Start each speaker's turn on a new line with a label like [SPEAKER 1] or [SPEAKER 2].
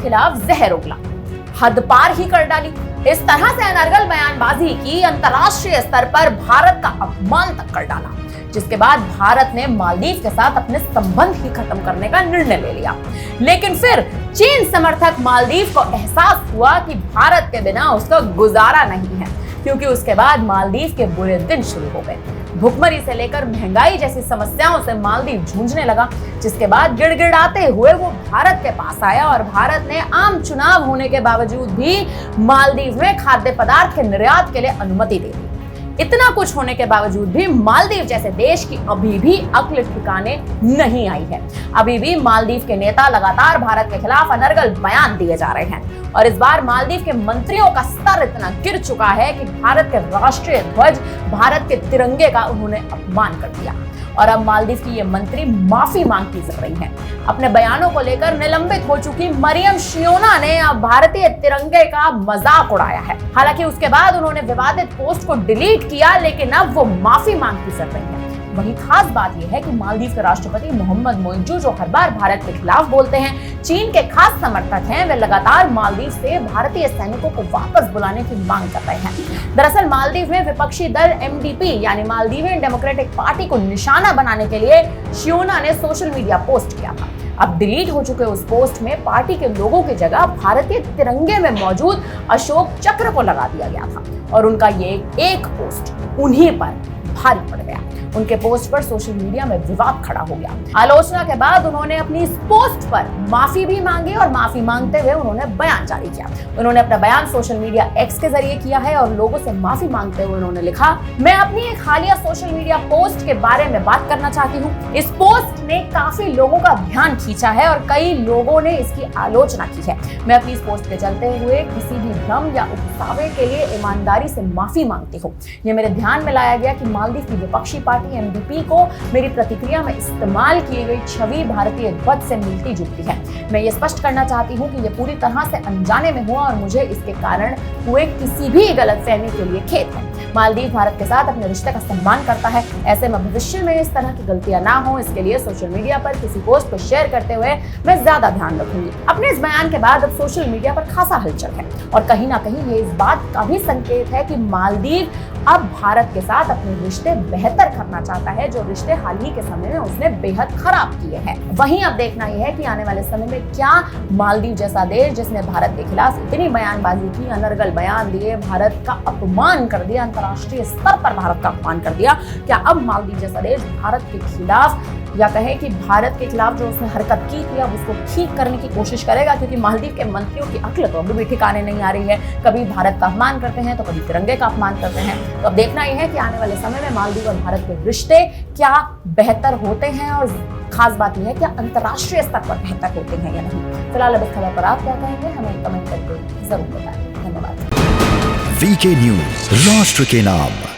[SPEAKER 1] खिलाफ जहर उगला, हद पार ही कर डाली। इस तरह से अनर्गल बयानबाजी की, अंतर्राष्ट्रीय स्तर पर भारत का अपमान तक कर डाला, जिसके बाद भारत ने मालदीव के साथ अपने संबंध ही खत्म करने का निर्णय ले लिया। लेकिन फिर चीन समर्थक मालदीव को एहसास हुआ कि भारत के बिना उसका गुजारा नहीं है, क्योंकि उसके बाद मालदीव के बुरे दिन शुरू हो गए। भुखमरी से लेकर महंगाई जैसी समस्याओं से मालदीव जूझने लगा, जिसके बाद गिड़गिड़ाते हुए वो भारत के पास आया और भारत ने आम चुनाव होने के बावजूद भी मालदीव में खाद्य पदार्थ के निर्यात के लिए अनुमति दे दी। इतना कुछ होने के बावजूद भी मालदीव जैसे देश की अभी भी अक्ल ठिकाने नहीं आई है। अभी भी मालदीव के नेता लगातार भारत के खिलाफ अनर्गल बयान दिए जा रहे हैं और इस बार मालदीव के मंत्रियों का स्तर इतना गिर चुका है कि भारत के राष्ट्रीय ध्वज, भारत के तिरंगे का उन्होंने अपमान कर दिया। और अब मालदीव की ये मंत्री माफी मांगती दिख रही हैं। अपने बयानों को लेकर निलंबित हो चुकी मरियम शियोना ने अब भारतीय तिरंगे का मजाक उड़ाया है। हालांकि उसके बाद उन्होंने विवादित पोस्ट को डिलीट किया, लेकिन अब वो माफी मांगती दिख रही है। वहीं खास बात यह है कि मालदीव के राष्ट्रपति मोहम्मद मोइजू, जो हर बार भारत के खिलाफ बोलते हैं, चीन के खास समर्थक हैं, वे लगातार मालदीव से भारतीय सैनिकों को वापस बुलाने की मांग कर रहे हैं। दरअसल मालदीव में विपक्षी दल MDP यानी मालदीवियन डेमोक्रेटिक पार्टी को निशाना बनाने के लिए शियोना ने सोशल मीडिया पोस्ट किया था। अब डिलीट हो चुके उस पोस्ट में पार्टी के लोगों की जगह भारतीय तिरंगे में मौजूद अशोक चक्र को लगा दिया गया था और उनका ये एक पोस्ट उन्हीं पर भारी पड़ गया। उनके पोस्ट पर सोशल मीडिया में विवाद खड़ा हो गया। आलोचना के बाद उन्होंने अपनी इस पोस्ट पर माफी भी मांगी और माफी मांगते हुए उन्होंने बयान जारी किया। उन्होंने अपना बयान सोशल मीडिया X के जरिए किया है और लोगों से माफी मांगते हुए उन्होंने लिखा, मैं अपनी एक हालिया सोशल मीडिया पोस्ट के बारे में बात करना चाहती हूँ। इस पोस्ट ने काफी लोगों का ध्यान खींचा है और कई लोगों ने इसकी आलोचना की है। मैं अपनी इस पोस्ट के चलते हुए किसी भी भ्रम या उकसावे के लिए ईमानदारी से माफी मांगती हूँ। ये मेरे ध्यान में लाया गया कि मालदीव की विपक्षी पार्टी MDP को मेरी प्रतिक्रिया में इस्तेमाल की गई छवि भारतीय ध्वज से मिलती जुलती है। मैं ये स्पष्ट करना चाहती हूँ कि ये पूरी तरह से अनजाने में हुआ और मुझे इसके कारण हुए किसी भी गलतफहमी के लिए खेद है। मालदीव भारत के साथ अपने रिश्ते का सम्मान करता है। ऐसे में भविष्य में इस तरह की गलतियां ना हो, इसके लिए सोशल मीडिया पर किसी पोस्ट को शेयर करते हुए मैं ज्यादा ध्यान रखूंगी। अपने इस बयान के बाद अब सोशल मीडिया पर खासा हलचल है और कहीं ना कहीं ये इस बात का भी संकेत है कि मालदीव अब भारत के साथ अपने रिश्ते बेहतर करना चाहता है, जो रिश्ते हाल ही के समय में उसने बेहद खराब किए हैं। वहीं अब देखना यह है कि आने वाले समय में क्या मालदीव जैसा देश, जिसने भारत के खिलाफ इतनी बयानबाजी की, अनर्गल बयान दिए, भारत का अपमान कर दिया, अंतर्राष्ट्रीय स्तर पर भारत का अपमान कर दिया, क्या अब मालदीव जैसा देश भारत के खिलाफ, या कहे कि भारत के खिलाफ जो उसने हरकत की थी अब उसको ठीक करने की कोशिश करेगा? क्योंकि मालदीव के मंत्रियों की अक्ल तो अभी भी ठिकाने नहीं आ रही है। कभी भारत का अपमान करते हैं तो कभी तिरंगे का अपमान करते हैं। तो अब देखना यह है कि आने वाले समय में मालदीव और भारत के रिश्ते क्या बेहतर होते हैं और खास बात यह है कि अंतर्राष्ट्रीय स्तर पर बेहतर होते हैं या नहीं। फिलहाल अब इस खबर पर आप क्या कहेंगे, हमें कमेंट करके जरूर बताएं। धन्यवाद।
[SPEAKER 2] VK न्यूज, राष्ट्र के नाम।